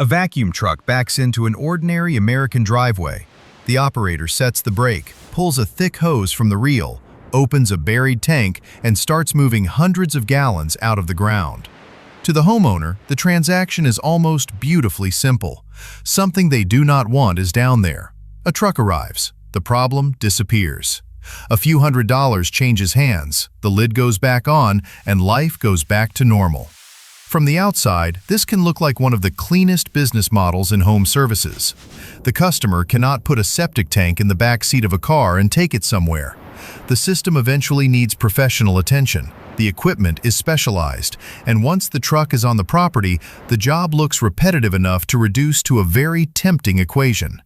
A vacuum truck backs into an ordinary American driveway. The operator sets the brake, pulls a thick hose from the reel, opens a buried tank, and starts moving hundreds of gallons out of the ground. To the homeowner, the transaction is almost beautifully simple. Something they do not want is down there. A truck arrives. The problem disappears. A few $100s changes hands, the lid goes back on, and life goes back to normal. From the outside, this can look like one of the cleanest business models in home services. The customer cannot put a septic tank in the back seat of a car and take it somewhere. The system eventually needs professional attention. The equipment is specialized, and once the truck is on the property, the job looks repetitive enough to reduce to a very tempting equation.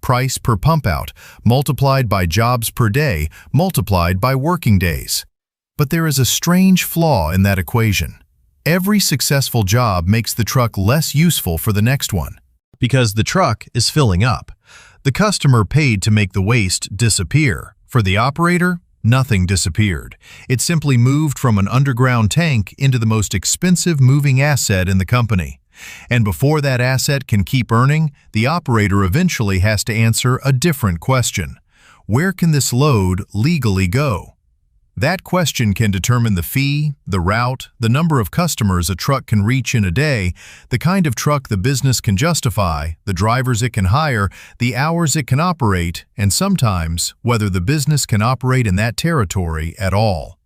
Price per pump out, multiplied by jobs per day, multiplied by working days. But there is a strange flaw in that equation. Every successful job makes the truck less useful for the next one. Because the truck is filling up. The customer paid to make the waste disappear. For the operator, nothing disappeared. It simply moved from an underground tank into the most expensive moving asset in the company. And before that asset can keep earning, the operator eventually has to answer a different question. Where can this load legally go? That question can determine the fee, the route, the number of customers a truck can reach in a day, the kind of truck the business can justify, the drivers it can hire, the hours it can operate, and sometimes whether the business can operate in that territory at all.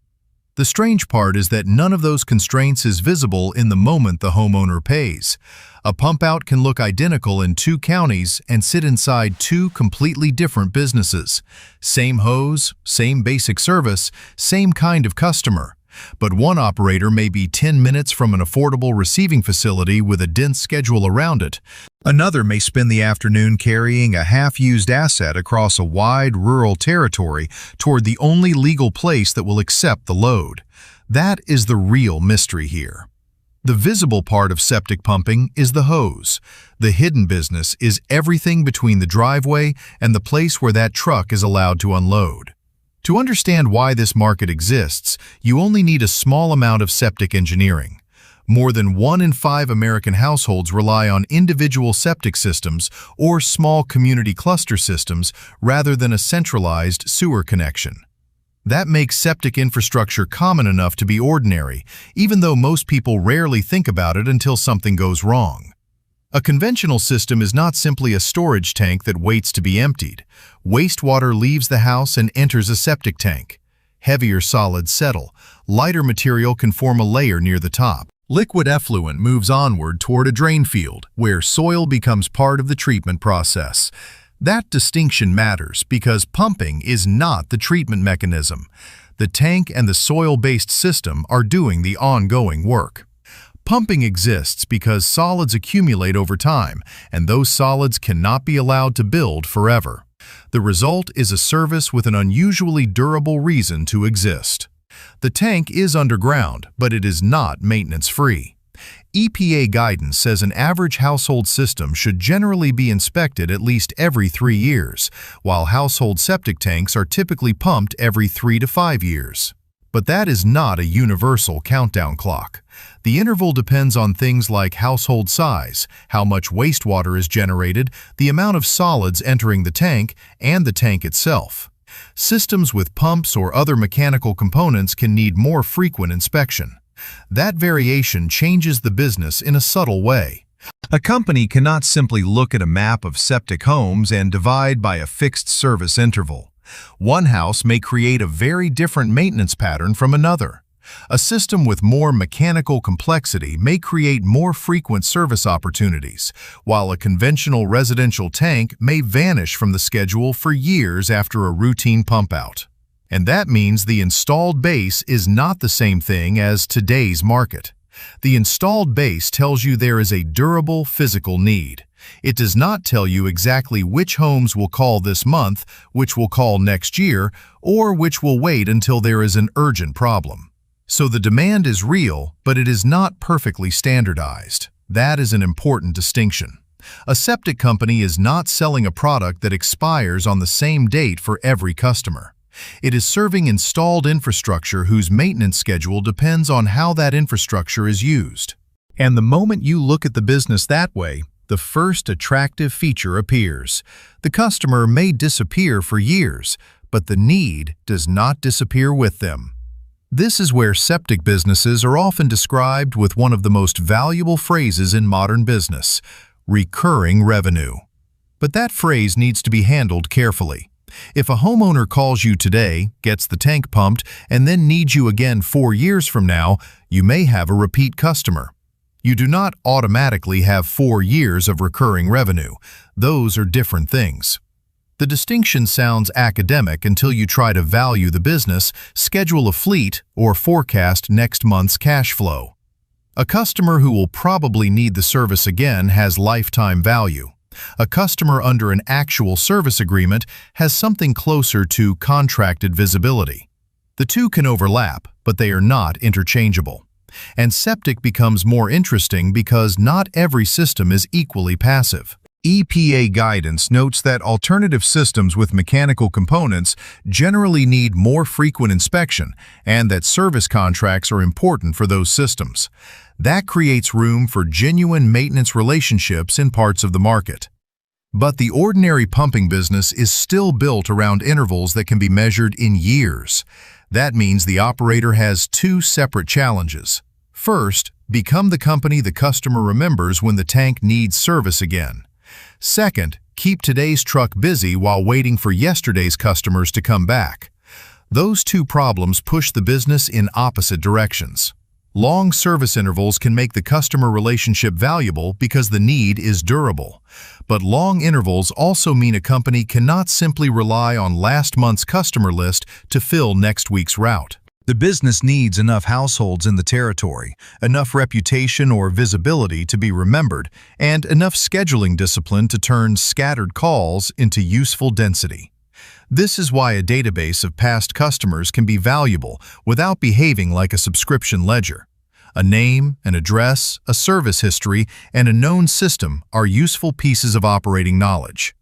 The strange part is that none of those constraints is visible in the moment the homeowner pays. A pump out can look identical in two counties and sit inside two completely different businesses. Same hose, same basic service, same kind of customer. But one operator may be 10 minutes from an affordable receiving facility with a dense schedule around it. Another may spend the afternoon carrying a half-used asset across a wide rural territory toward the only legal place that will accept the load. That is the real mystery here. The visible part of septic pumping is the hose. The hidden business is everything between the driveway and the place where that truck is allowed to unload. To understand why this market exists, you only need a small amount of septic engineering. More than 1 in 5 American households rely on individual septic systems or small community cluster systems rather than a centralized sewer connection. That makes septic infrastructure common enough to be ordinary, even though most people rarely think about it until something goes wrong. A conventional system is not simply a storage tank that waits to be emptied. Wastewater leaves the house and enters a septic tank. Heavier solids settle. Lighter material can form a layer near the top. Liquid effluent moves onward toward a drain field, where soil becomes part of the treatment process. That distinction matters because pumping is not the treatment mechanism. The tank and the soil-based system are doing the ongoing work. Pumping exists because solids accumulate over time, and those solids cannot be allowed to build forever. The result is a service with an unusually durable reason to exist. The tank is underground, but it is not maintenance-free. EPA guidance says an average household system should generally be inspected at least every 3 years, while household septic tanks are typically pumped every 3 to 5 years. But that is not a universal countdown clock. The interval depends on things like household size, how much wastewater is generated, the amount of solids entering the tank, and the tank itself. Systems with pumps or other mechanical components can need more frequent inspection. That variation changes the business in a subtle way. A company cannot simply look at a map of septic homes and divide by a fixed service interval. One house may create a very different maintenance pattern from another. A system with more mechanical complexity may create more frequent service opportunities, while a conventional residential tank may vanish from the schedule for years after a routine pump-out. And that means the installed base is not the same thing as today's market. The installed base tells you there is a durable physical need. It does not tell you exactly which homes will call this month, which will call next year, or which will wait until there is an urgent problem. So the demand is real, but it is not perfectly standardized. That is an important distinction. A septic company is not selling a product that expires on the same date for every customer. It is serving installed infrastructure whose maintenance schedule depends on how that infrastructure is used. And the moment you look at the business that way, the first attractive feature appears. The customer may disappear for years, but the need does not disappear with them. This is where septic businesses are often described with one of the most valuable phrases in modern business: recurring revenue. But that phrase needs to be handled carefully. If a homeowner calls you today, gets the tank pumped, and then needs you again 4 years from now, you may have a repeat customer. You do not automatically have 4 years of recurring revenue. Those are different things. The distinction sounds academic until you try to value the business, schedule a fleet, or forecast next month's cash flow. A customer who will probably need the service again has lifetime value. A customer under an actual service agreement has something closer to contracted visibility. The two can overlap, but they are not interchangeable. And septic becomes more interesting because not every system is equally passive. EPA guidance notes that alternative systems with mechanical components generally need more frequent inspection and that service contracts are important for those systems. That creates room for genuine maintenance relationships in parts of the market. But the ordinary pumping business is still built around intervals that can be measured in years. That means the operator has 2 separate challenges. First, become the company the customer remembers when the tank needs service again. Second, keep today's truck busy while waiting for yesterday's customers to come back. Those 2 problems push the business in opposite directions. Long service intervals can make the customer relationship valuable because the need is durable. But long intervals also mean a company cannot simply rely on last month's customer list to fill next week's route. The business needs enough households in the territory, enough reputation or visibility to be remembered, and enough scheduling discipline to turn scattered calls into useful density. This is why a database of past customers can be valuable without behaving like a subscription ledger. A name, an address, a service history, and a known system are useful pieces of operating knowledge.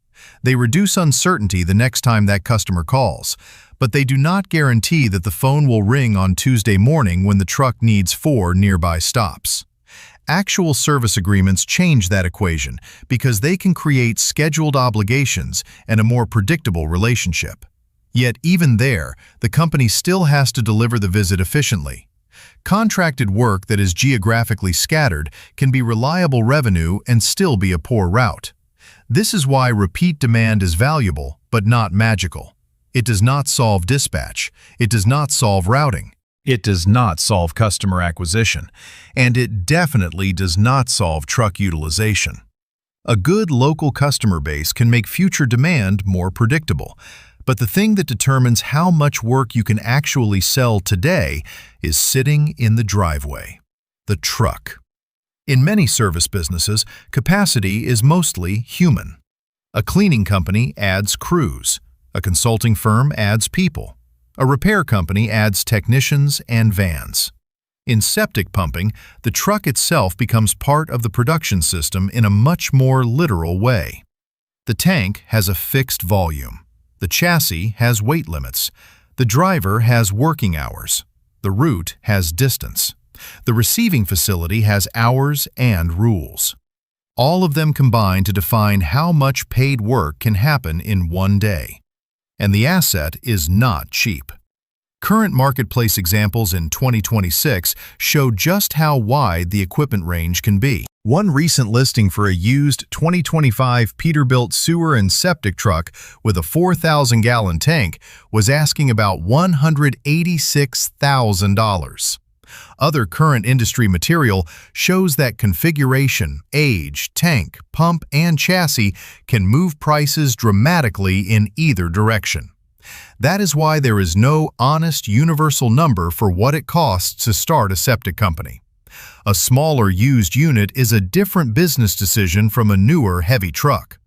They reduce uncertainty the next time that customer calls, but they do not guarantee that the phone will ring on Tuesday morning when the truck needs 4 nearby stops. Actual service agreements change that equation because they can create scheduled obligations and a more predictable relationship. Yet even there, the company still has to deliver the visit efficiently. Contracted work that is geographically scattered can be reliable revenue and still be a poor route. This is why repeat demand is valuable, but not magical. It does not solve dispatch. It does not solve routing. It does not solve customer acquisition. And it definitely does not solve truck utilization. A good local customer base can make future demand more predictable. But the thing that determines how much work you can actually sell today is sitting in the driveway. The truck. In many service businesses, capacity is mostly human. A cleaning company adds crews. A consulting firm adds people. A repair company adds technicians and vans. In septic pumping, the truck itself becomes part of the production system in a much more literal way. The tank has a fixed volume. The chassis has weight limits. The driver has working hours. The route has distance. The receiving facility has hours and rules. All of them combine to define how much paid work can happen in one day. And the asset is not cheap. Current marketplace examples in 2026 show just how wide the equipment range can be. One recent listing for a used 2025 Peterbilt sewer and septic truck with a 4,000-gallon tank was asking about $186,000. Other current industry material shows that configuration, age, tank, pump, and chassis can move prices dramatically in either direction. That is why there is no honest universal number for what it costs to start a septic company. A smaller used unit is a different business decision from a newer heavy truck.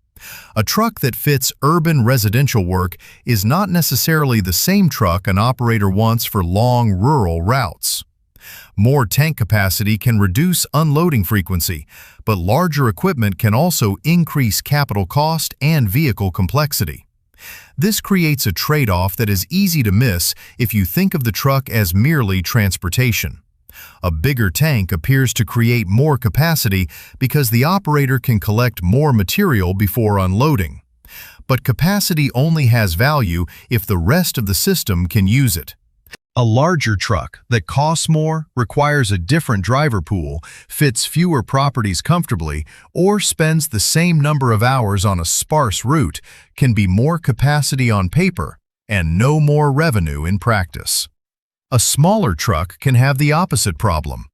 A truck that fits urban residential work is not necessarily the same truck an operator wants for long rural routes. More tank capacity can reduce unloading frequency, but larger equipment can also increase capital cost and vehicle complexity. This creates a trade-off that is easy to miss if you think of the truck as merely transportation. A bigger tank appears to create more capacity because the operator can collect more material before unloading. But capacity only has value if the rest of the system can use it. A larger truck that costs more, requires a different driver pool, fits fewer properties comfortably, or spends the same number of hours on a sparse route can be more capacity on paper and no more revenue in practice. A smaller truck can have the opposite problem.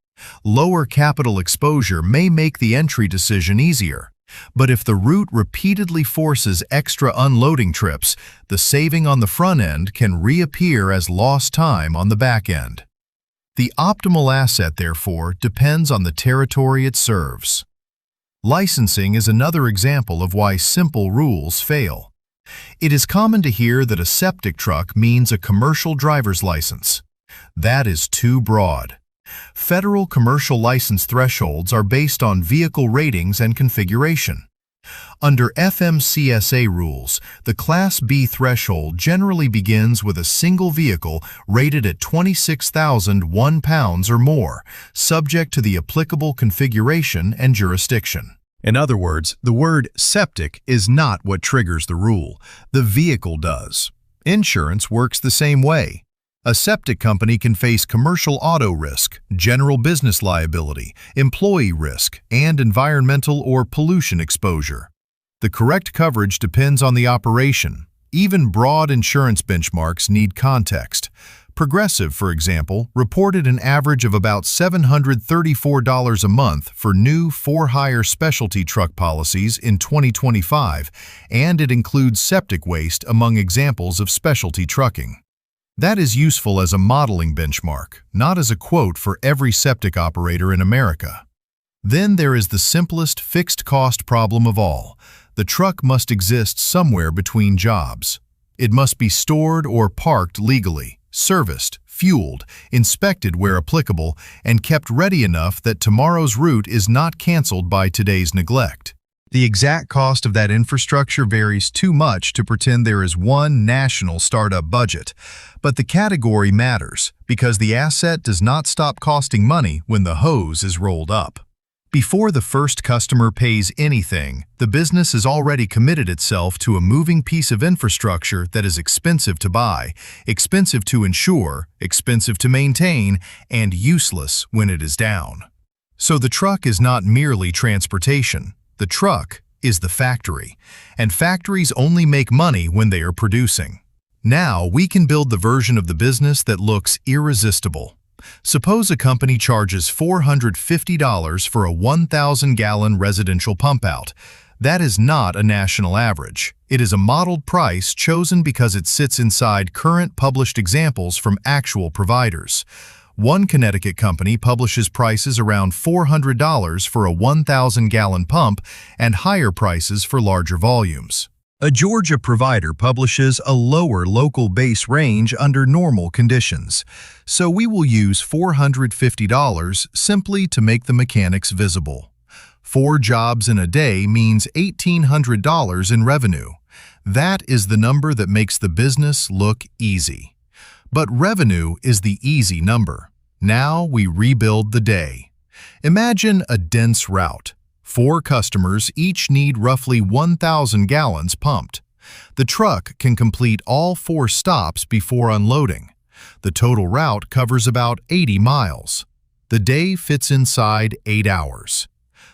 Lower capital exposure may make the entry decision easier. But if the route repeatedly forces extra unloading trips, the saving on the front end can reappear as lost time on the back end. The optimal asset, therefore, depends on the territory it serves. Licensing is another example of why simple rules fail. It is common to hear that a septic truck means a commercial driver's license. That is too broad. Federal commercial license thresholds are based on vehicle ratings and configuration. Under FMCSA rules, the Class B threshold generally begins with a single vehicle rated at 26,001 pounds or more, subject to the applicable configuration and jurisdiction. In other words, the word septic is not what triggers the rule. The vehicle does. Insurance works the same way. A septic company can face commercial auto risk, general business liability, employee risk, and environmental or pollution exposure. The correct coverage depends on the operation. Even broad insurance benchmarks need context. Progressive, for example, reported an average of about $734 a month for new for-hire specialty truck policies in 2025, and it includes septic waste among examples of specialty trucking. That is useful as a modeling benchmark, not as a quote for every septic operator in America. Then there is the simplest fixed cost problem of all. The truck must exist somewhere between jobs. It must be stored or parked legally, serviced, fueled, inspected where applicable, and kept ready enough that tomorrow's route is not canceled by today's neglect. The exact cost of that infrastructure varies too much to pretend there is one national startup budget. But the category matters because the asset does not stop costing money when the hose is rolled up. Before the first customer pays anything, the business has already committed itself to a moving piece of infrastructure that is expensive to buy, expensive to insure, expensive to maintain, and useless when it is down. So the truck is not merely transportation. The truck is the factory, and factories only make money when they are producing. Now we can build the version of the business that looks irresistible. Suppose a company charges $450 for a 1,000-gallon residential pump-out. That is not a national average. It is a modeled price chosen because it sits inside current published examples from actual providers. One Connecticut company publishes prices around $400 for a 1,000-gallon pump and higher prices for larger volumes. A Georgia provider publishes a lower local base range under normal conditions, so we will use $450 simply to make the mechanics visible. 4 jobs in a day means $1,800 in revenue. That is the number that makes the business look easy. But revenue is the easy number. Now we rebuild the day. Imagine a dense route. 4 customers each need roughly 1,000 gallons pumped. The truck can complete all 4 stops before unloading. The total route covers about 80 miles. The day fits inside 8 hours.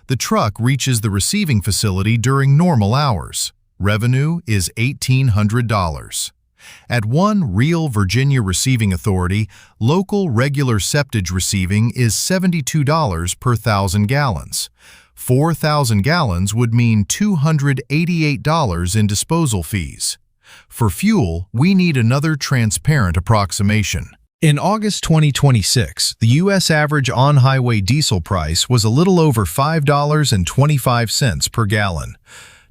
The truck reaches the receiving facility during normal hours. Revenue is $1,800. At one real Virginia receiving authority, local regular septage receiving is $72 per 1,000 gallons. 4,000 gallons would mean $288 in disposal fees. For fuel, we need another transparent approximation. In August 2026, the U.S. average on-highway diesel price was a little over $5.25 per gallon.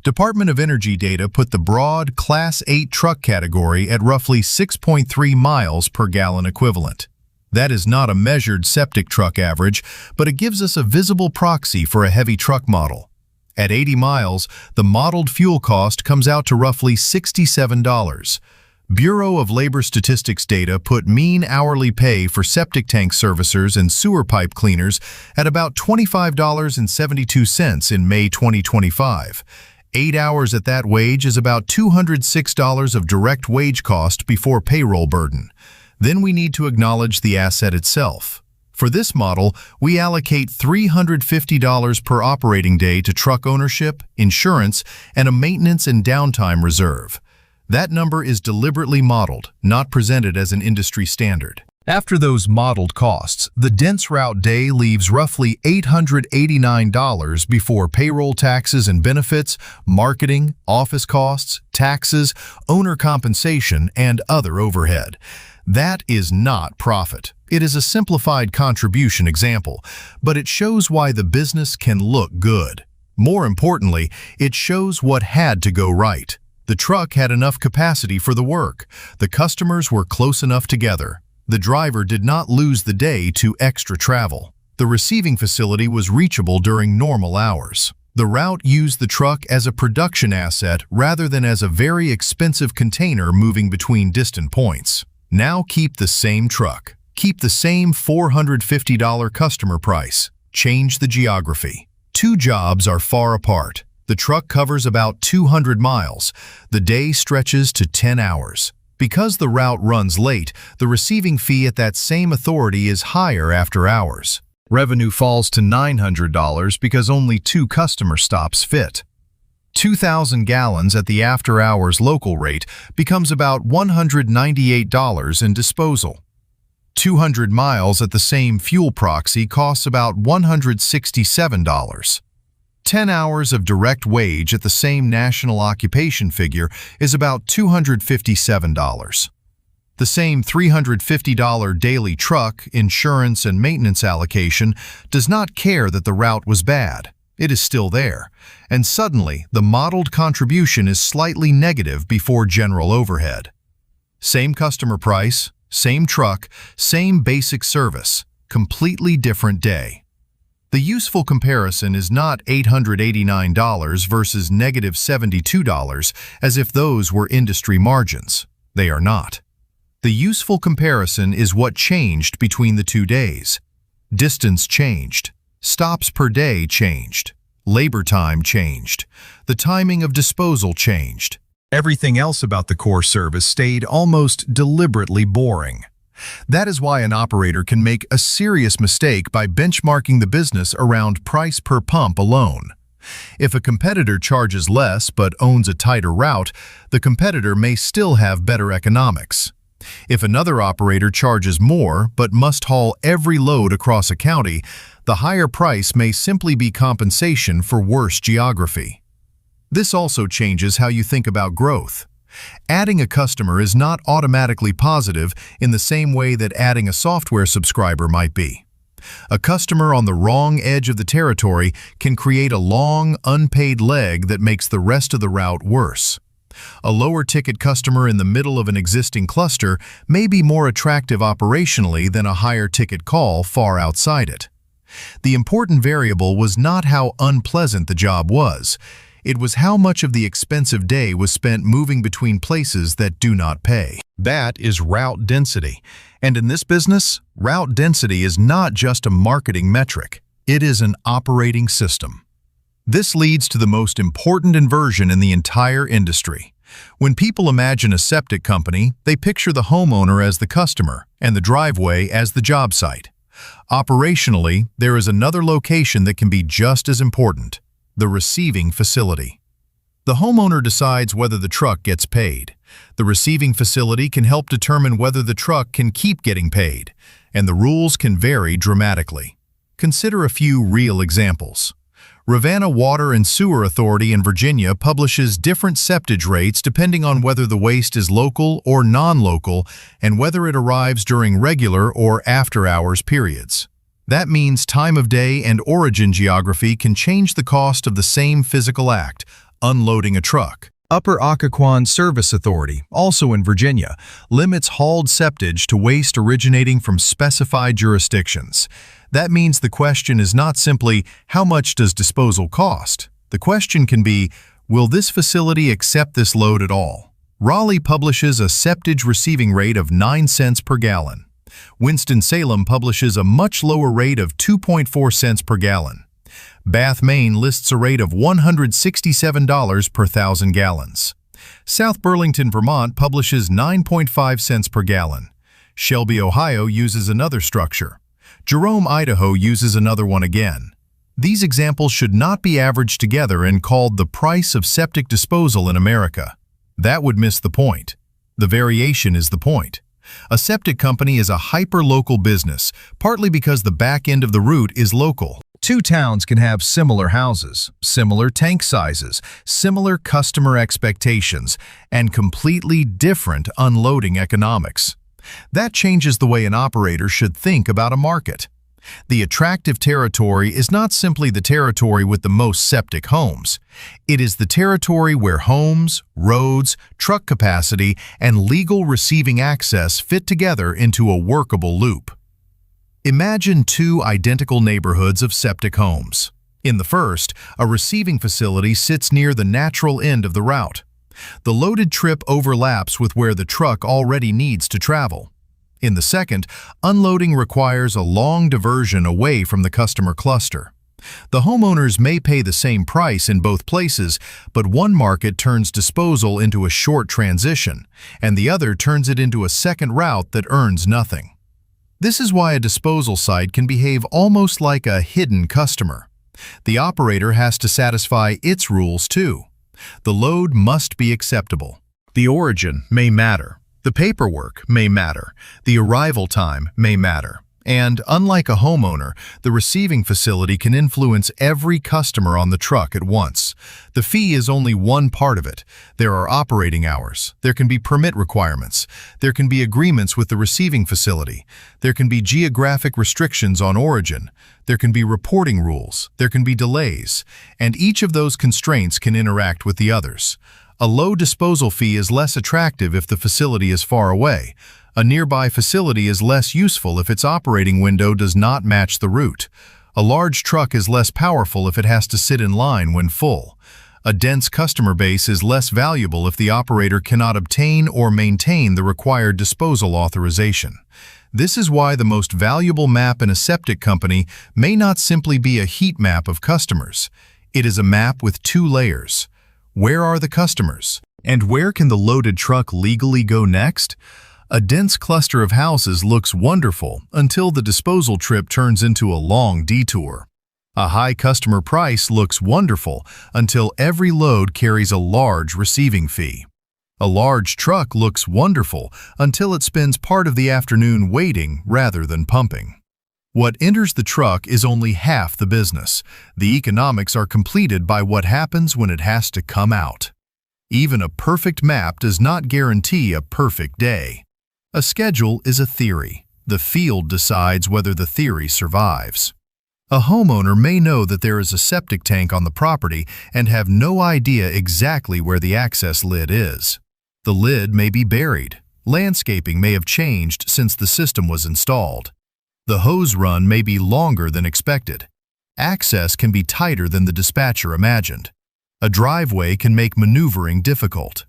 Department of Energy data put the broad Class 8 truck category at roughly 6.3 miles per gallon equivalent. That is not a measured septic truck average, but it gives us a visible proxy for a heavy truck model. At 80 miles, the modeled fuel cost comes out to roughly $67. Bureau of Labor Statistics data put mean hourly pay for septic tank servicers and sewer pipe cleaners at about $25.72 in May 2025. 8 hours at that wage is about $206 of direct wage cost before payroll burden. Then we need to acknowledge the asset itself. For this model, we allocate $350 per operating day to truck ownership, insurance, and a maintenance and downtime reserve. That number is deliberately modeled, not presented as an industry standard. After those modeled costs, the dense route day leaves roughly $889 before payroll taxes and benefits, marketing, office costs, taxes, owner compensation, and other overhead. That is not profit. It is a simplified contribution example, but it shows why the business can look good. More importantly, it shows what had to go right. The truck had enough capacity for the work. The customers were close enough together. The driver did not lose the day to extra travel. The receiving facility was reachable during normal hours. The route used the truck as a production asset rather than as a very expensive container moving between distant points. Now keep the same truck. Keep the same $450 customer price. Change the geography. Two jobs are far apart. The truck covers about 200 miles. The day stretches to 10 hours. Because the route runs late, the receiving fee at that same authority is higher after hours. Revenue falls to $900 because only 2 customer stops fit. 2,000 gallons at the after-hours local rate becomes about $198 in disposal. 200 miles at the same fuel proxy costs about $167. 10 hours of direct wage at the same national occupation figure is about $257. The same $350 daily truck, insurance, and maintenance allocation does not care that the route was bad. It is still there, and suddenly the modeled contribution is slightly negative before general overhead. Same customer price, same truck, same basic service, completely different day. The useful comparison is not $889 versus negative $72 as if those were industry margins. They are not. The useful comparison is what changed between the 2 days. Distance changed. Stops per day changed. Labor time changed. The timing of disposal changed. Everything else about the core service stayed almost deliberately boring. That is why an operator can make a serious mistake by benchmarking the business around price per pump alone. If a competitor charges less but owns a tighter route, the competitor may still have better economics. If another operator charges more but must haul every load across a county, the higher price may simply be compensation for worse geography. This also changes how you think about growth. Adding a customer is not automatically positive in the same way that adding a software subscriber might be. A customer on the wrong edge of the territory can create a long, unpaid leg that makes the rest of the route worse. A lower-ticket customer in the middle of an existing cluster may be more attractive operationally than a higher-ticket call far outside it. The important variable was not how unpleasant the job was. It was how much of the expensive day was spent moving between places that do not pay. That is route density. And in this business, route density is not just a marketing metric. It is an operating system. This leads to the most important inversion in the entire industry. When people imagine a septic company, they picture the homeowner as the customer and the driveway as the job site. Operationally, there is another location that can be just as important: the receiving facility. The homeowner decides whether the truck gets paid. The receiving facility can help determine whether the truck can keep getting paid, and the rules can vary dramatically. Consider a few real examples. Ravenna Water and Sewer Authority in Virginia publishes different septage rates depending on whether the waste is local or non-local and whether it arrives during regular or after-hours periods. That means time of day and origin geography can change the cost of the same physical act, unloading a truck. Upper Occoquan Service Authority, also in Virginia, limits hauled septage to waste originating from specified jurisdictions. That means the question is not simply, how much does disposal cost? The question can be, will this facility accept this load at all? Raleigh publishes a septage receiving rate of 9 cents per gallon. Winston-Salem publishes a much lower rate of 2.4 cents per gallon. Bath, Maine lists a rate of $167 per 1,000 gallons. South Burlington, Vermont publishes 9.5 cents per gallon. Shelby, Ohio uses another structure. Jerome, Idaho uses another one again. These examples should not be averaged together and called the price of septic disposal in America. That would miss the point. The variation is the point. A septic company is a hyper-local business, partly because the back end of the route is local. Two towns can have similar houses, similar tank sizes, similar customer expectations, and completely different unloading economics. That changes the way an operator should think about a market. The attractive territory is not simply the territory with the most septic homes. It is the territory where homes, roads, truck capacity, and legal receiving access fit together into a workable loop. Imagine two identical neighborhoods of septic homes. In the first, a receiving facility sits near the natural end of the route. The loaded trip overlaps with where the truck already needs to travel. In the second, unloading requires a long diversion away from the customer cluster. The homeowners may pay the same price in both places, but one market turns disposal into a short transition, and the other turns it into a second route that earns nothing. This is why a disposal site can behave almost like a hidden customer. The operator has to satisfy its rules too. The load must be acceptable. The origin may matter. The paperwork may matter. The arrival time may matter. And, unlike a homeowner, the receiving facility can influence every customer on the truck at once. The fee is only one part of it. There are operating hours. There can be permit requirements. There can be agreements with the receiving facility. There can be geographic restrictions on origin. There can be reporting rules. There can be delays. And each of those constraints can interact with the others. A low disposal fee is less attractive if the facility is far away. A nearby facility is less useful if its operating window does not match the route. A large truck is less powerful if it has to sit in line when full. A dense customer base is less valuable if the operator cannot obtain or maintain the required disposal authorization. This is why the most valuable map in a septic company may not simply be a heat map of customers. It is a map with two layers. Where are the customers? And where can the loaded truck legally go next? A dense cluster of houses looks wonderful until the disposal trip turns into a long detour. A high customer price looks wonderful until every load carries a large receiving fee. A large truck looks wonderful until it spends part of the afternoon waiting rather than pumping. What enters the truck is only half the business. The economics are completed by what happens when it has to come out. Even a perfect map does not guarantee a perfect day. A schedule is a theory. The field decides whether the theory survives. A homeowner may know that there is a septic tank on the property and have no idea exactly where the access lid is. The lid may be buried. Landscaping may have changed since the system was installed. The hose run may be longer than expected. Access can be tighter than the dispatcher imagined. A driveway can make maneuvering difficult.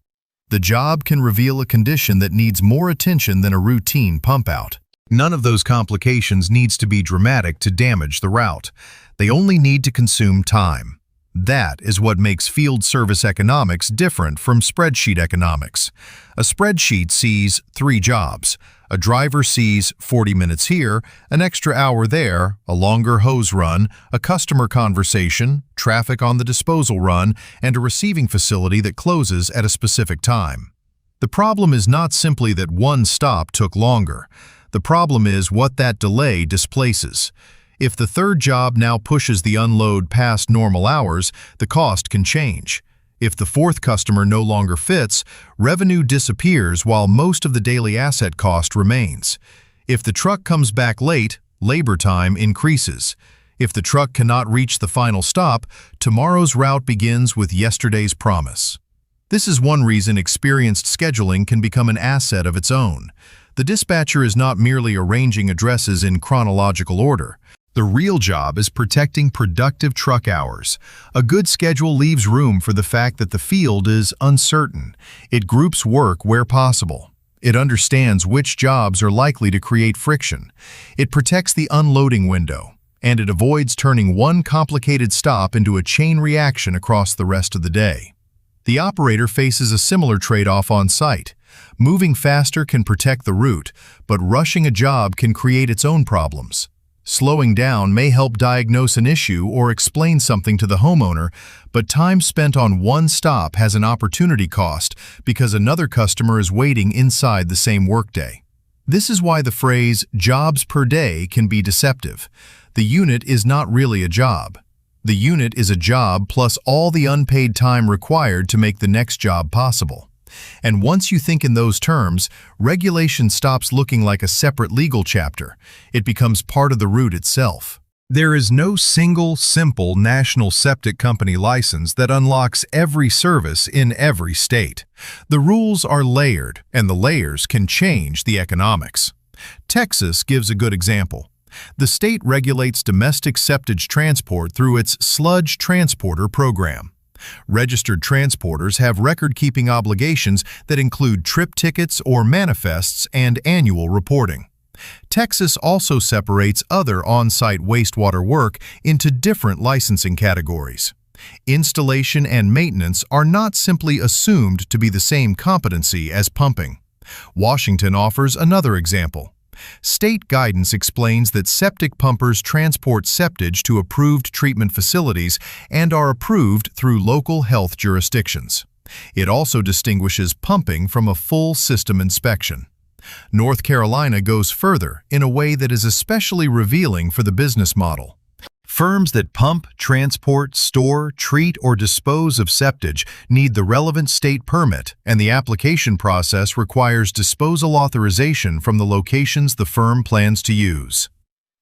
The job can reveal a condition that needs more attention than a routine pump-out. None of those complications needs to be dramatic to damage the route. They only need to consume time. That is what makes field service economics different from spreadsheet economics. A spreadsheet sees 3 jobs. A driver sees 40 minutes here, an extra hour there, a longer hose run, a customer conversation, traffic on the disposal run, and a receiving facility that closes at a specific time. The problem is not simply that one stop took longer. The problem is what that delay displaces. If the third job now pushes the unload past normal hours, the cost can change. If the fourth customer no longer fits, revenue disappears while most of the daily asset cost remains. If the truck comes back late, labor time increases. If the truck cannot reach the final stop, tomorrow's route begins with yesterday's promise. This is one reason experienced scheduling can become an asset of its own. The dispatcher is not merely arranging addresses in chronological order. The real job is protecting productive truck hours. A good schedule leaves room for the fact that the field is uncertain. It groups work where possible. It understands which jobs are likely to create friction. It protects the unloading window, and it avoids turning one complicated stop into a chain reaction across the rest of the day. The operator faces a similar trade-off on site. Moving faster can protect the route, but rushing a job can create its own problems. Slowing down may help diagnose an issue or explain something to the homeowner, but time spent on one stop has an opportunity cost because another customer is waiting inside the same workday. This is why the phrase "jobs per day" can be deceptive. The unit is not really a job. The unit is a job plus all the unpaid time required to make the next job possible. And once you think in those terms, regulation stops looking like a separate legal chapter. It becomes part of the route itself. There is no single, simple national septic company license that unlocks every service in every state. The rules are layered, and the layers can change the economics. Texas gives a good example. The state regulates domestic septage transport through its sludge transporter program. Registered transporters have record-keeping obligations that include trip tickets or manifests and annual reporting. Texas also separates other on-site wastewater work into different licensing categories. Installation and maintenance are not simply assumed to be the same competency as pumping. Washington offers another example. State guidance explains that septic pumpers transport septage to approved treatment facilities and are approved through local health jurisdictions. It also distinguishes pumping from a full system inspection. North Carolina goes further in a way that is especially revealing for the business model. Firms that pump, transport, store, treat, or dispose of septage need the relevant state permit, and the application process requires disposal authorization from the locations the firm plans to use.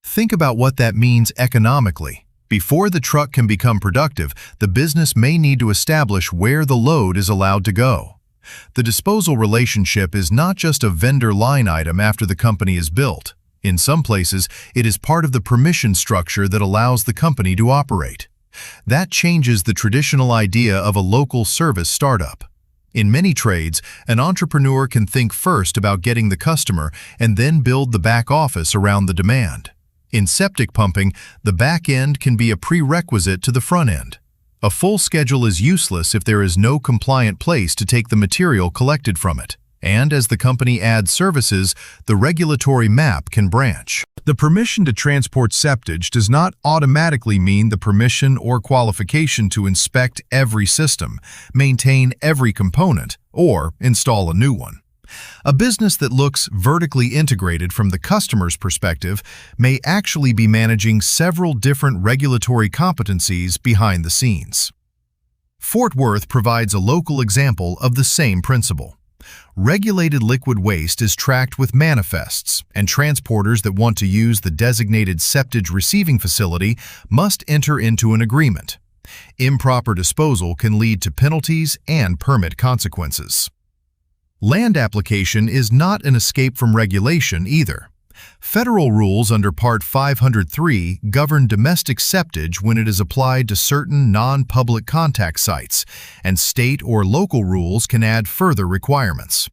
Think about what that means economically. Before the truck can become productive, the business may need to establish where the load is allowed to go. The disposal relationship is not just a vendor line item after the company is built. In some places, it is part of the permission structure that allows the company to operate. That changes the traditional idea of a local service startup. In many trades, an entrepreneur can think first about getting the customer and then build the back office around the demand. In septic pumping, the back end can be a prerequisite to the front end. A full schedule is useless if there is no compliant place to take the material collected from it. And as the company adds services, the regulatory map can branch. The permission to transport septage does not automatically mean the permission or qualification to inspect every system, maintain every component, or install a new one. A business that looks vertically integrated from the customer's perspective may actually be managing several different regulatory competencies behind the scenes. Fort Worth provides a local example of the same principle. Regulated liquid waste is tracked with manifests, and transporters that want to use the designated septage receiving facility must enter into an agreement. Improper disposal can lead to penalties and permit consequences. Land application is not an escape from regulation either. Federal rules under Part 503 govern domestic septage when it is applied to certain non-public contact sites, and state or local rules can add further requirements.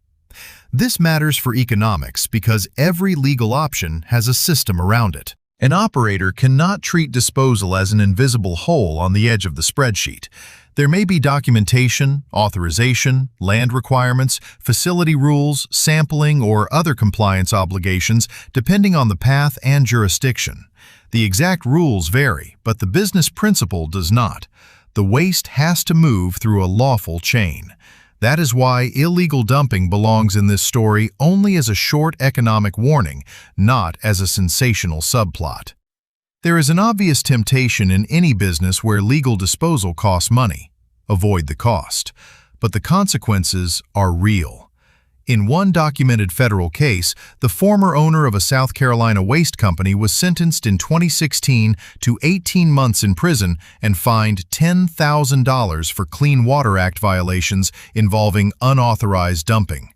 This matters for economics because every legal option has a system around it. An operator cannot treat disposal as an invisible hole on the edge of the spreadsheet. There may be documentation, authorization, land requirements, facility rules, sampling, or other compliance obligations depending on the path and jurisdiction. The exact rules vary, but the business principle does not. The waste has to move through a lawful chain. That is why illegal dumping belongs in this story only as a short economic warning, not as a sensational subplot. There is an obvious temptation in any business where legal disposal costs money. Avoid the cost. But the consequences are real. In one documented federal case, the former owner of a South Carolina waste company was sentenced in 2016 to 18 months in prison and fined $10,000 for Clean Water Act violations involving unauthorized dumping.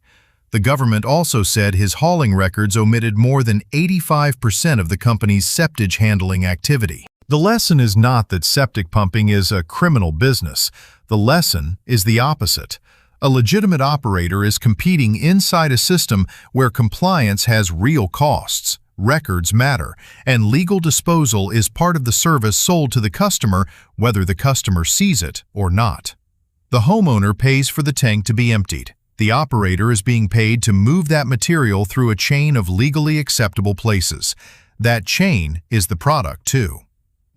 The government also said his hauling records omitted more than 85% of the company's septic handling activity. The lesson is not that septic pumping is a criminal business. The lesson is the opposite. A legitimate operator is competing inside a system where compliance has real costs, records matter, and legal disposal is part of the service sold to the customer, whether the customer sees it or not. The homeowner pays for the tank to be emptied. The operator is being paid to move that material through a chain of legally acceptable places. That chain is the product, too.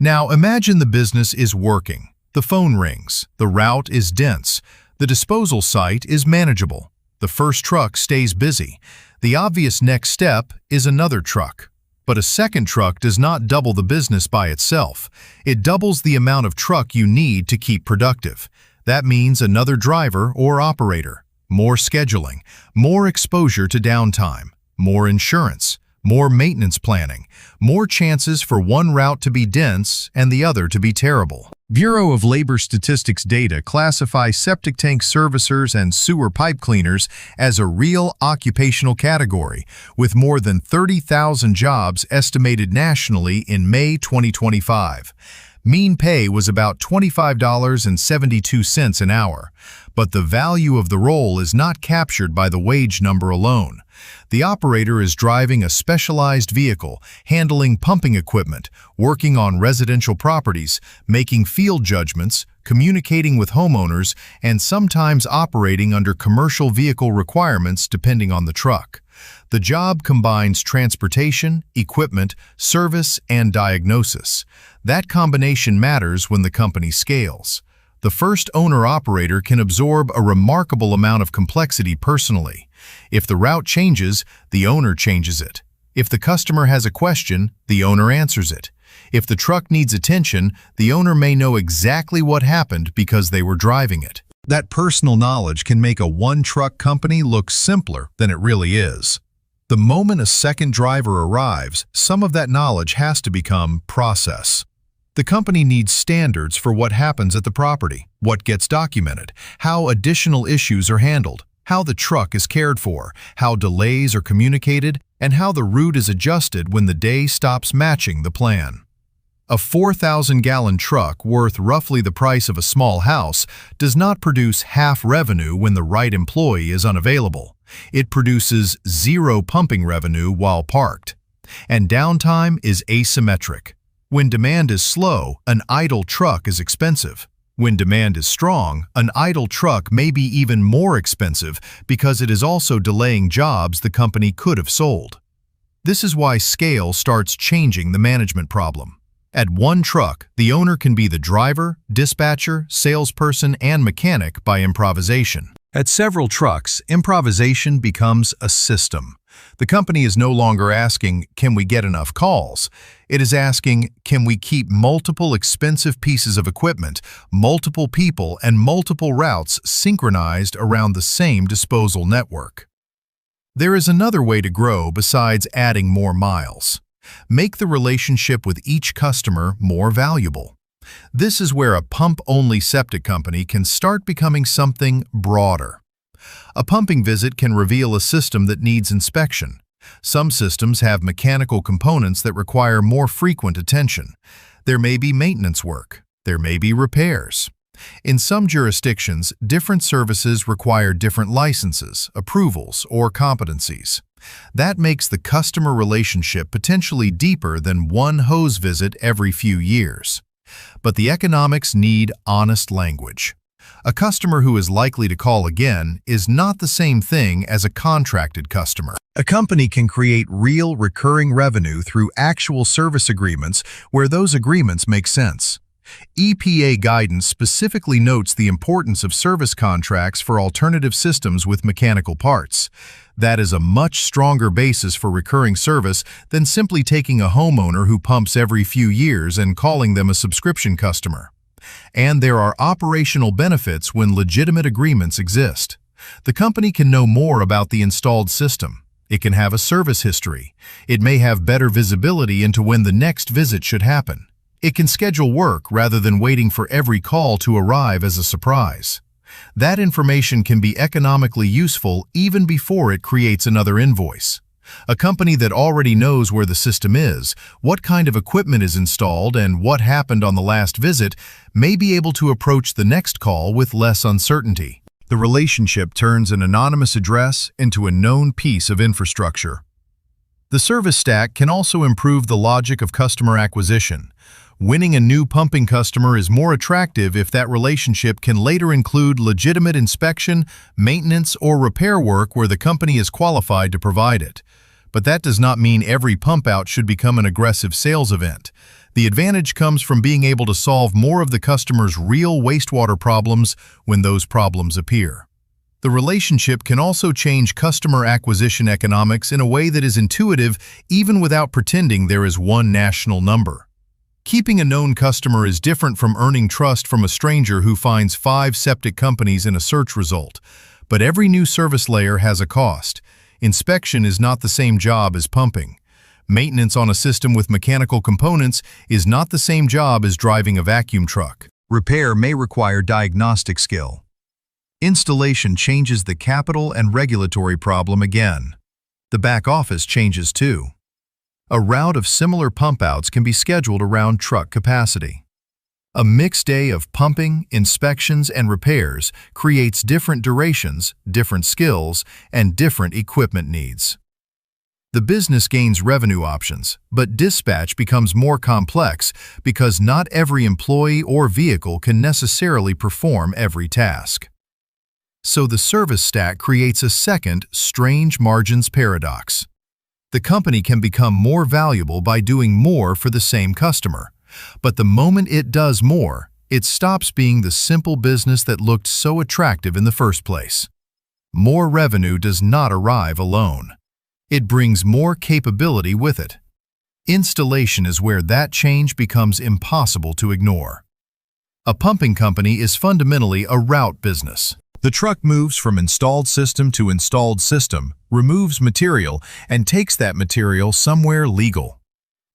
Now imagine the business is working. The phone rings. The route is dense. The disposal site is manageable. The first truck stays busy. The obvious next step is another truck. But a second truck does not double the business by itself. It doubles the amount of truck you need to keep productive. That means another driver or operator, more scheduling, more exposure to downtime, more insurance, more maintenance planning, more chances for one route to be dense and the other to be terrible. Bureau of Labor Statistics data classify septic tank servicers and sewer pipe cleaners as a real occupational category, with more than 30,000 jobs estimated nationally in May 2025. Mean pay was about $25.72 an hour, but the value of the role is not captured by the wage number alone. The operator is driving a specialized vehicle, handling pumping equipment, working on residential properties, making field judgments, communicating with homeowners, and sometimes operating under commercial vehicle requirements depending on the truck. The job combines transportation, equipment, service, and diagnosis. That combination matters when the company scales. The first owner-operator can absorb a remarkable amount of complexity personally. If the route changes, the owner changes it. If the customer has a question, the owner answers it. If the truck needs attention, the owner may know exactly what happened because they were driving it. That personal knowledge can make a one-truck company look simpler than it really is. The moment a second driver arrives, some of that knowledge has to become process. The company needs standards for what happens at the property, what gets documented, how additional issues are handled, how the truck is cared for, how delays are communicated, and how the route is adjusted when the day stops matching the plan. A 4,000-gallon truck worth roughly the price of a small house does not produce half revenue when the right employee is unavailable. It produces zero pumping revenue while parked. And downtime is asymmetric. When demand is slow, an idle truck is expensive. When demand is strong, an idle truck may be even more expensive because it is also delaying jobs the company could have sold. This is why scale starts changing the management problem. At one truck, the owner can be the driver, dispatcher, salesperson, and mechanic by improvisation. At several trucks, improvisation becomes a system. The company is no longer asking, can we get enough calls? It is asking, can we keep multiple expensive pieces of equipment, multiple people, and multiple routes synchronized around the same disposal network? There is another way to grow besides adding more miles. Make the relationship with each customer more valuable. This is where a pump-only septic company can start becoming something broader. A pumping visit can reveal a system that needs inspection. Some systems have mechanical components that require more frequent attention. There may be maintenance work. There may be repairs. In some jurisdictions, different services require different licenses, approvals, or competencies. That makes the customer relationship potentially deeper than one hose visit every few years. But the economics need honest language. A customer who is likely to call again is not the same thing as a contracted customer. A company can create real recurring revenue through actual service agreements where those agreements make sense. EPA guidance specifically notes the importance of service contracts for alternative systems with mechanical parts. That is a much stronger basis for recurring service than simply taking a homeowner who pumps every few years and calling them a subscription customer. And there are operational benefits when legitimate agreements exist. The company can know more about the installed system. It can have a service history. It may have better visibility into when the next visit should happen. It can schedule work rather than waiting for every call to arrive as a surprise. That information can be economically useful even before it creates another invoice. A company that already knows where the system is, what kind of equipment is installed, and what happened on the last visit may be able to approach the next call with less uncertainty. The relationship turns an anonymous address into a known piece of infrastructure. The service stack can also improve the logic of customer acquisition. Winning a new pumping customer is more attractive if that relationship can later include legitimate inspection, maintenance, or repair work where the company is qualified to provide it. But that does not mean every pump-out should become an aggressive sales event. The advantage comes from being able to solve more of the customer's real wastewater problems when those problems appear. The relationship can also change customer acquisition economics in a way that is intuitive even without pretending there is one national number. Keeping a known customer is different from earning trust from a stranger who finds 5 septic companies in a search result. But every new service layer has a cost. Inspection is not the same job as pumping. Maintenance on a system with mechanical components is not the same job as driving a vacuum truck. Repair may require diagnostic skill. Installation changes the capital and regulatory problem again. The back office changes too. A route of similar pump-outs can be scheduled around truck capacity. A mixed day of pumping, inspections, and repairs creates different durations, different skills, and different equipment needs. The business gains revenue options, but dispatch becomes more complex because not every employee or vehicle can necessarily perform every task. So the service stack creates a second, strange margins paradox. The company can become more valuable by doing more for the same customer. But the moment it does more, it stops being the simple business that looked so attractive in the first place. More revenue does not arrive alone. It brings more capability with it. Installation is where that change becomes impossible to ignore. A pumping company is fundamentally a route business. The truck moves from installed system to installed system, removes material, and takes that material somewhere legal.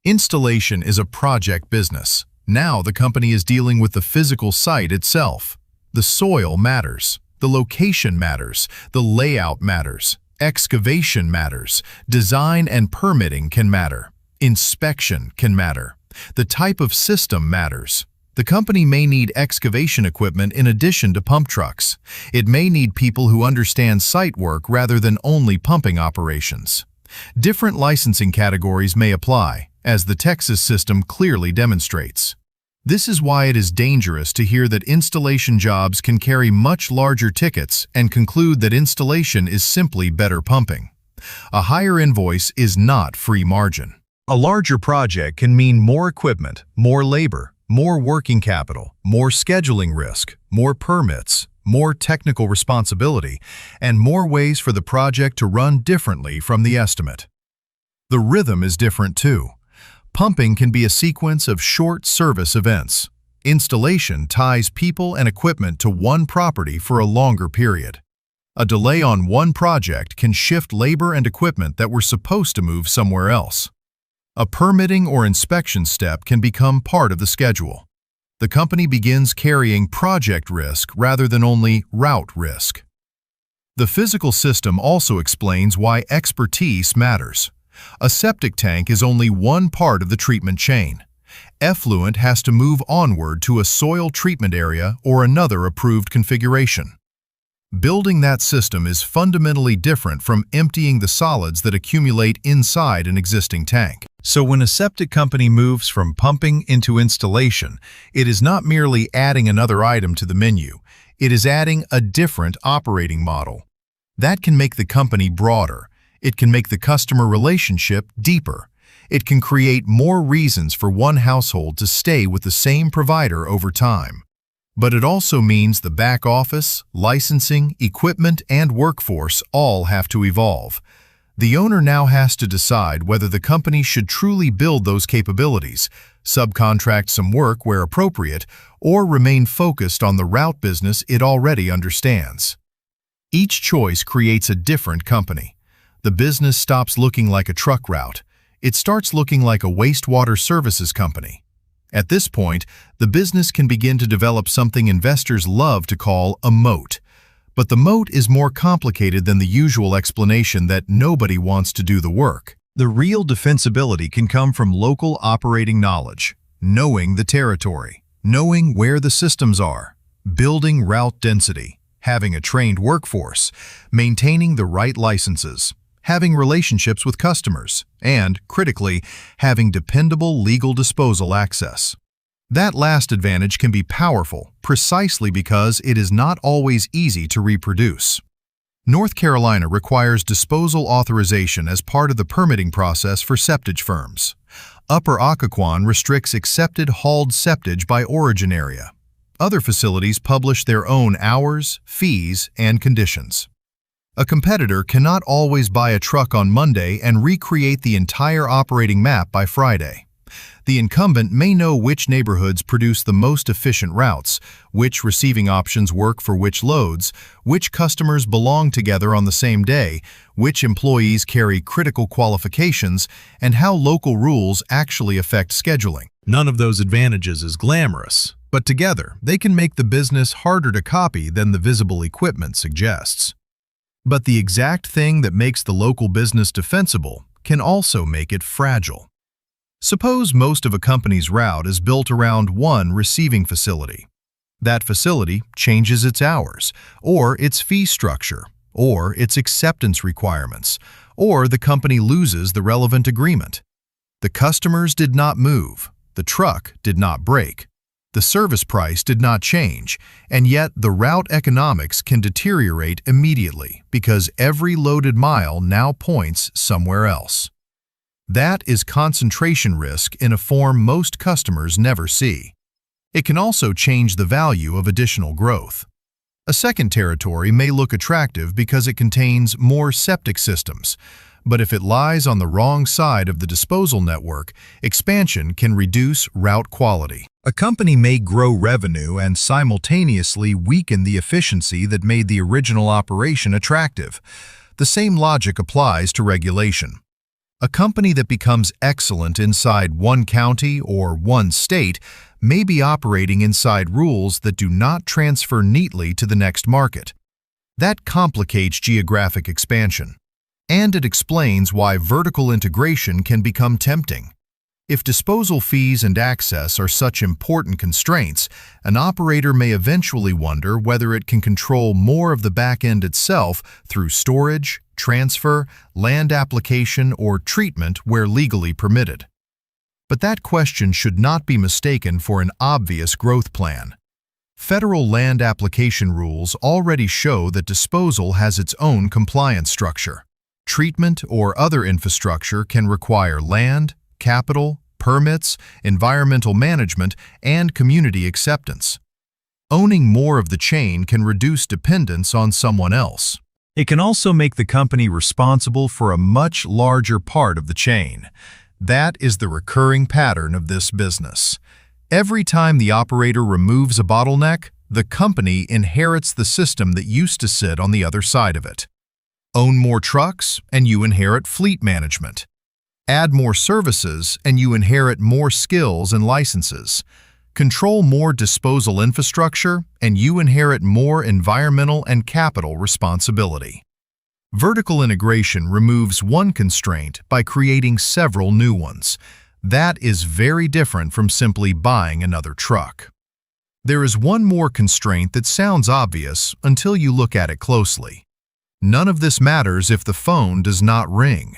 Installation is a project business. Now the company is dealing with the physical site itself. The soil matters. The location matters. The layout matters. Excavation matters. Design and permitting can matter. Inspection can matter. The type of system matters. The company may need excavation equipment in addition to pump trucks. It may need people who understand site work rather than only pumping operations. Different licensing categories may apply, as the Texas system clearly demonstrates. This is why it is dangerous to hear that installation jobs can carry much larger tickets and conclude that installation is simply better pumping. A higher invoice is not free margin. A larger project can mean more equipment, more labor, more working capital, more scheduling risk, more permits, more technical responsibility, and more ways for the project to run differently from the estimate. The rhythm is different too. Pumping can be a sequence of short service events. Installation ties people and equipment to one property for a longer period. A delay on one project can shift labor and equipment that were supposed to move somewhere else. A permitting or inspection step can become part of the schedule. The company begins carrying project risk rather than only route risk. The physical system also explains why expertise matters. A septic tank is only one part of the treatment chain. Effluent has to move onward to a soil treatment area or another approved configuration. Building that system is fundamentally different from emptying the solids that accumulate inside an existing tank. So when a septic company moves from pumping into installation, it is not merely adding another item to the menu. It is adding a different operating model. That can make the company broader. It can make the customer relationship deeper. It can create more reasons for one household to stay with the same provider over time. But it also means the back office, licensing, equipment, and workforce all have to evolve. The owner now has to decide whether the company should truly build those capabilities, subcontract some work where appropriate, or remain focused on the route business it already understands. Each choice creates a different company. The business stops looking like a truck route. It starts looking like a wastewater services company. At this point, the business can begin to develop something investors love to call a moat. But the moat is more complicated than the usual explanation that nobody wants to do the work. The real defensibility can come from local operating knowledge, knowing the territory, knowing where the systems are, building route density, having a trained workforce, maintaining the right licenses, having relationships with customers, and, critically, having dependable legal disposal access. That last advantage can be powerful precisely because it is not always easy to reproduce. North Carolina requires disposal authorization as part of the permitting process for septage firms. Upper Occoquan restricts accepted hauled septage by origin area. Other facilities publish their own hours, fees, and conditions. A competitor cannot always buy a truck on Monday and recreate the entire operating map by Friday. The incumbent may know which neighborhoods produce the most efficient routes, which receiving options work for which loads, which customers belong together on the same day, which employees carry critical qualifications, and how local rules actually affect scheduling. None of those advantages is glamorous, but together they can make the business harder to copy than the visible equipment suggests. But the exact thing that makes the local business defensible can also make it fragile. Suppose most of a company's route is built around one receiving facility. That facility changes its hours, or its fee structure, or its acceptance requirements, or the company loses the relevant agreement. The customers did not move, the truck did not break, the service price did not change, and yet the route economics can deteriorate immediately because every loaded mile now points somewhere else. That is concentration risk in a form most customers never see. It can also change the value of additional growth. A second territory may look attractive because it contains more septic systems, but if it lies on the wrong side of the disposal network, expansion can reduce route quality. A company may grow revenue and simultaneously weaken the efficiency that made the original operation attractive. The same logic applies to regulation. A company that becomes excellent inside one county or one state may be operating inside rules that do not transfer neatly to the next market. That complicates geographic expansion. And it explains why vertical integration can become tempting. If disposal fees and access are such important constraints, an operator may eventually wonder whether it can control more of the back end itself through storage, transfer, land application, or treatment where legally permitted. But that question should not be mistaken for an obvious growth plan. Federal land application rules already show that disposal has its own compliance structure. Treatment or other infrastructure can require land, capital, permits, environmental management, and community acceptance. Owning more of the chain can reduce dependence on someone else. It can also make the company responsible for a much larger part of the chain. That is the recurring pattern of this business. Every time the operator removes a bottleneck, the company inherits the system that used to sit on the other side of it. Own more trucks, and you inherit fleet management. Add more services, and you inherit more skills and licenses. Control more disposal infrastructure, and you inherit more environmental and capital responsibility. Vertical integration removes one constraint by creating several new ones. That is very different from simply buying another truck. There is one more constraint that sounds obvious until you look at it closely. None of this matters if the phone does not ring.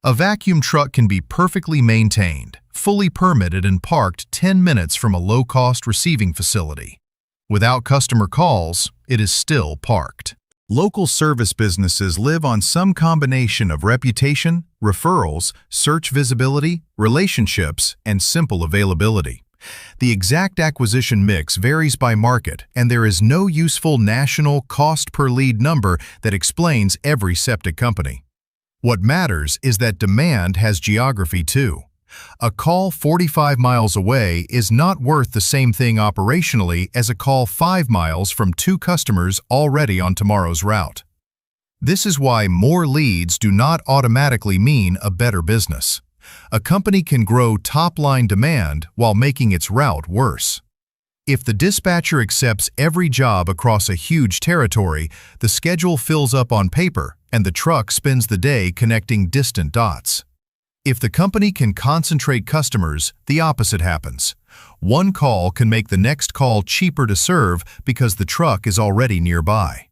A vacuum truck can be perfectly maintained, fully permitted, and parked 10 minutes from a low-cost receiving facility. Without customer calls, it is still parked. Local service businesses live on some combination of reputation, referrals, search visibility, relationships, and simple availability. The exact acquisition mix varies by market, and there is no useful national cost per lead number that explains every septic company. What matters is that demand has geography too. A call 45 miles away is not worth the same thing operationally as a call 5 miles from 2 customers already on tomorrow's route. This is why more leads do not automatically mean a better business. A company can grow top-line demand while making its route worse. If the dispatcher accepts every job across a huge territory, the schedule fills up on paper and the truck spends the day connecting distant dots. If the company can concentrate customers, the opposite happens. One call can make the next call cheaper to serve because the truck is already nearby.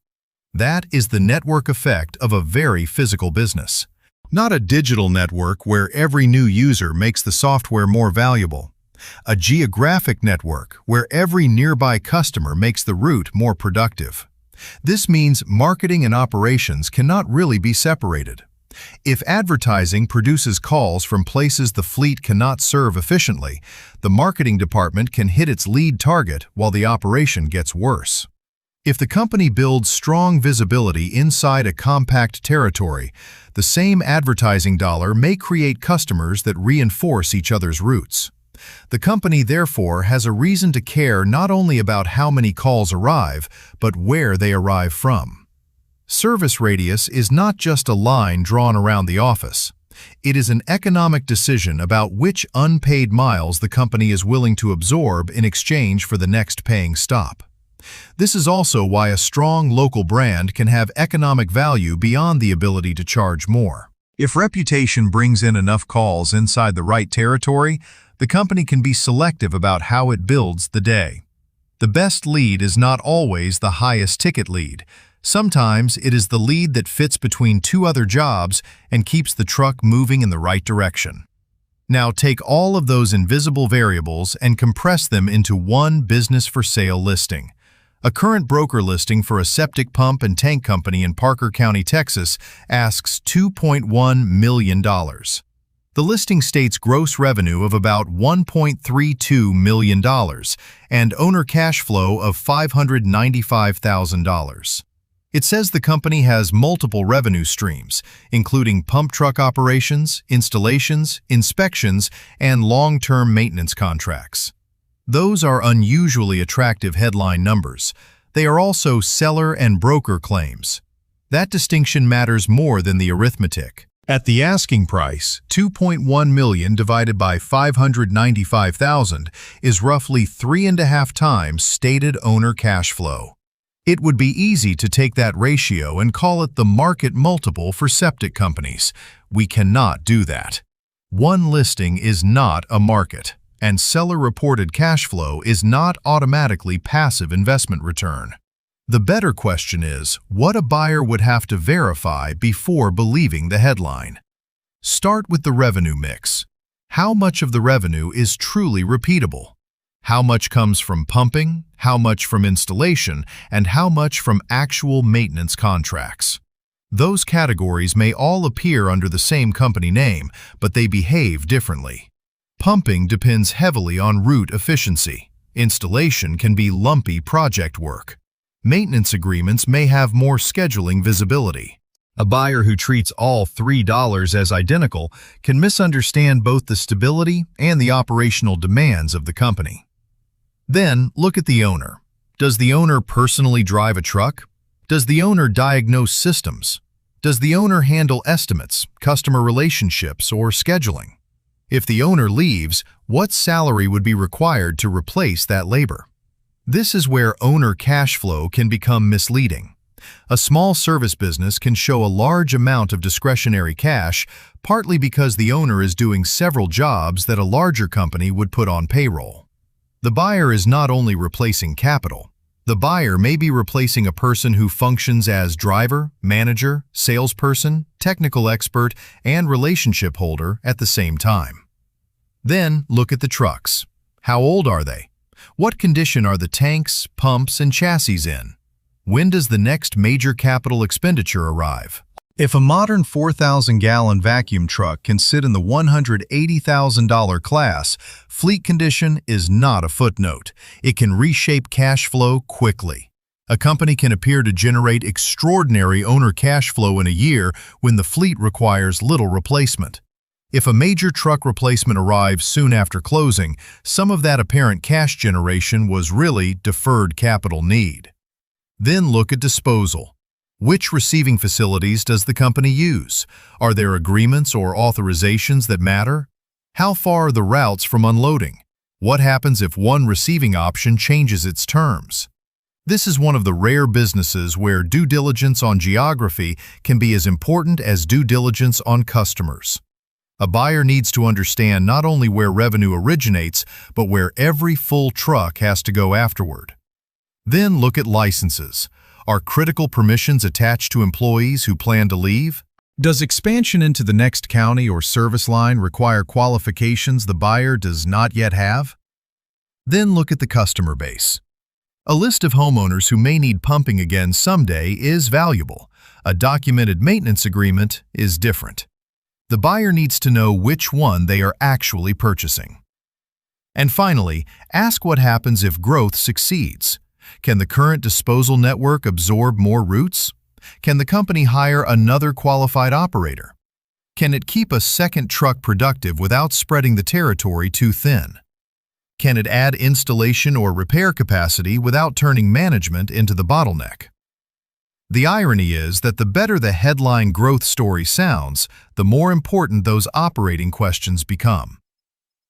That is the network effect of a very physical business. Not a digital network where every new user makes the software more valuable. A geographic network where every nearby customer makes the route more productive. This means marketing and operations cannot really be separated. If advertising produces calls from places the fleet cannot serve efficiently, the marketing department can hit its lead target while the operation gets worse. If the company builds strong visibility inside a compact territory, the same advertising dollar may create customers that reinforce each other's routes. The company, therefore, has a reason to care not only about how many calls arrive, but where they arrive from. Service radius is not just a line drawn around the office. It is an economic decision about which unpaid miles the company is willing to absorb in exchange for the next paying stop. This is also why a strong local brand can have economic value beyond the ability to charge more. If reputation brings in enough calls inside the right territory, the company can be selective about how it builds the day. The best lead is not always the highest ticket lead. Sometimes it is the lead that fits between two other jobs and keeps the truck moving in the right direction. Now take all of those invisible variables and compress them into one business for sale listing. A current broker listing for a septic pump and tank company in Parker County, Texas, asks $2.1 million. The listing states gross revenue of about $1.32 million and owner cash flow of $595,000. It says the company has multiple revenue streams, including pump truck operations, installations, inspections, and long-term maintenance contracts. Those are unusually attractive headline numbers. They are also seller and broker claims. That distinction matters more than the arithmetic. At the asking price, $2.1 million divided by $595,000 is roughly 3.5 times stated owner cash flow. It would be easy to take that ratio and call it the market multiple for septic companies. We cannot do that. One listing is not a market, and seller-reported cash flow is not automatically passive investment return. The better question is what a buyer would have to verify before believing the headline. Start with the revenue mix. How much of the revenue is truly repeatable? How much comes from pumping, how much from installation, and how much from actual maintenance contracts? Those categories may all appear under the same company name, but they behave differently. Pumping depends heavily on route efficiency. Installation can be lumpy project work. Maintenance agreements may have more scheduling visibility. A buyer who treats all $3 as identical can misunderstand both the stability and the operational demands of the company. Then, look at the owner. Does the owner personally drive a truck? Does the owner diagnose systems? Does the owner handle estimates, customer relationships, or scheduling? If the owner leaves, what salary would be required to replace that labor? This is where owner cash flow can become misleading. A small service business can show a large amount of discretionary cash, partly because the owner is doing several jobs that a larger company would put on payroll. The buyer is not only replacing capital. The buyer may be replacing a person who functions as driver, manager, salesperson, technical expert, and relationship holder at the same time. Then look at the trucks. How old are they? What condition are the tanks, pumps, and chassis in? When does the next major capital expenditure arrive? If a modern 4,000-gallon vacuum truck can sit in the $180,000 class, fleet condition is not a footnote. It can reshape cash flow quickly. A company can appear to generate extraordinary owner cash flow in a year when the fleet requires little replacement. If a major truck replacement arrives soon after closing, some of that apparent cash generation was really deferred capital need. Then look at disposal. Which receiving facilities does the company use? Are there agreements or authorizations that matter? How far are the routes from unloading? What happens if one receiving option changes its terms? This is one of the rare businesses where due diligence on geography can be as important as due diligence on customers. A buyer needs to understand not only where revenue originates, but where every full truck has to go afterward. Then look at licenses. Are critical permissions attached to employees who plan to leave? Does expansion into the next county or service line require qualifications the buyer does not yet have? Then look at the customer base. A list of homeowners who may need pumping again someday is valuable. A documented maintenance agreement is different. The buyer needs to know which one they are actually purchasing. And finally, ask what happens if growth succeeds. Can the current disposal network absorb more routes? Can the company hire another qualified operator? Can it keep a second truck productive without spreading the territory too thin? Can it add installation or repair capacity without turning management into the bottleneck? The irony is that the better the headline growth story sounds, the more important those operating questions become.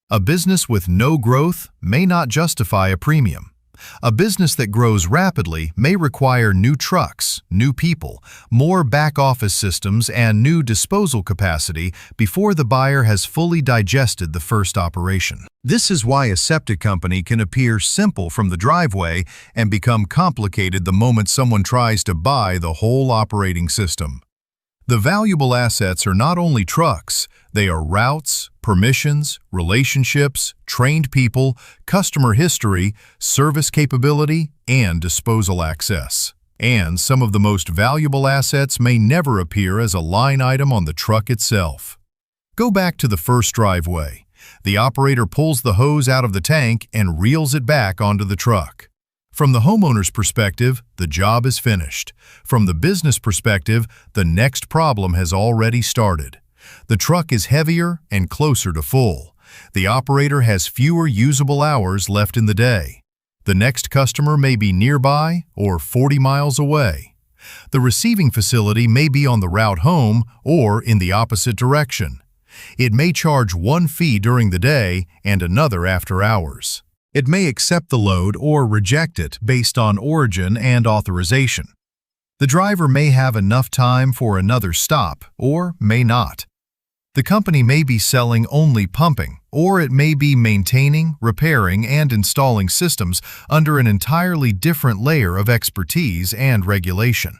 A business with no growth may not justify a premium. A business that grows rapidly may require new trucks, new people, more back-office systems, and new disposal capacity before the buyer has fully digested the first operation. This is why a septic company can appear simple from the driveway and become complicated the moment someone tries to buy the whole operating system. The valuable assets are not only trucks, they are routes, permissions, relationships, trained people, customer history, service capability, and disposal access. And some of the most valuable assets may never appear as a line item on the truck itself. Go back to the first driveway. The operator pulls the hose out of the tank and reels it back onto the truck. From the homeowner's perspective, the job is finished. From the business perspective, the next problem has already started. The truck is heavier and closer to full. The operator has fewer usable hours left in the day. The next customer may be nearby or 40 miles away. The receiving facility may be on the route home or in the opposite direction. It may charge one fee during the day and another after hours. It may accept the load or reject it based on origin and authorization. The driver may have enough time for another stop or may not. The company may be selling only pumping, or it may be maintaining, repairing, and installing systems under an entirely different layer of expertise and regulation.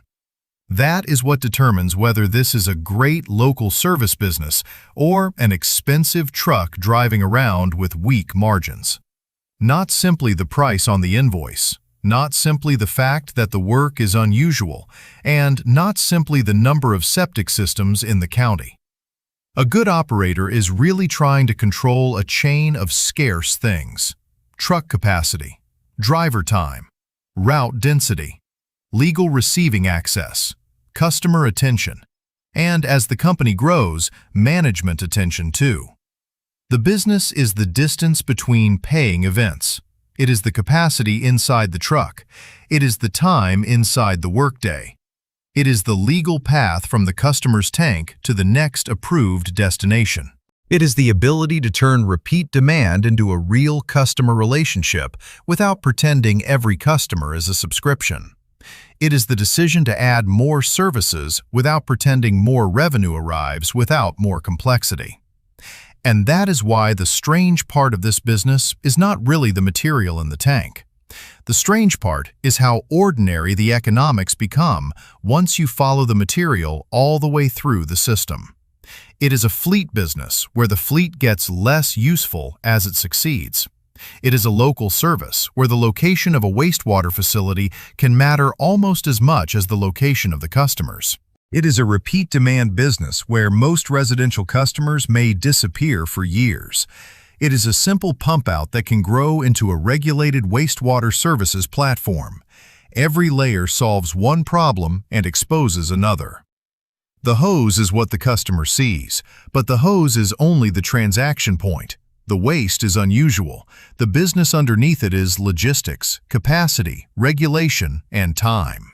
That is what determines whether this is a great local service business or an expensive truck driving around with weak margins. Not simply the price on the invoice, not simply the fact that the work is unusual, and not simply the number of septic systems in the county. A good operator is really trying to control a chain of scarce things: truck capacity, driver time, route density, legal receiving access, customer attention, and as the company grows, management attention too. The business is the distance between paying events. It is the capacity inside the truck. It is the time inside the workday. It is the legal path from the customer's tank to the next approved destination. It is the ability to turn repeat demand into a real customer relationship without pretending every customer is a subscription. It is the decision to add more services without pretending more revenue arrives without more complexity. And that is why the strange part of this business is not really the material in the tank. The strange part is how ordinary the economics become once you follow the material all the way through the system. It is a fleet business where the fleet gets less useful as it succeeds. It is a local service where the location of a wastewater facility can matter almost as much as the location of the customers. It is a repeat demand business where most residential customers may disappear for years. It is a simple pump out that can grow into a regulated wastewater services platform. Every layer solves one problem and exposes another. The hose is what the customer sees, but the hose is only the transaction point. The waste is unusual. The business underneath it is logistics, capacity, regulation, and time.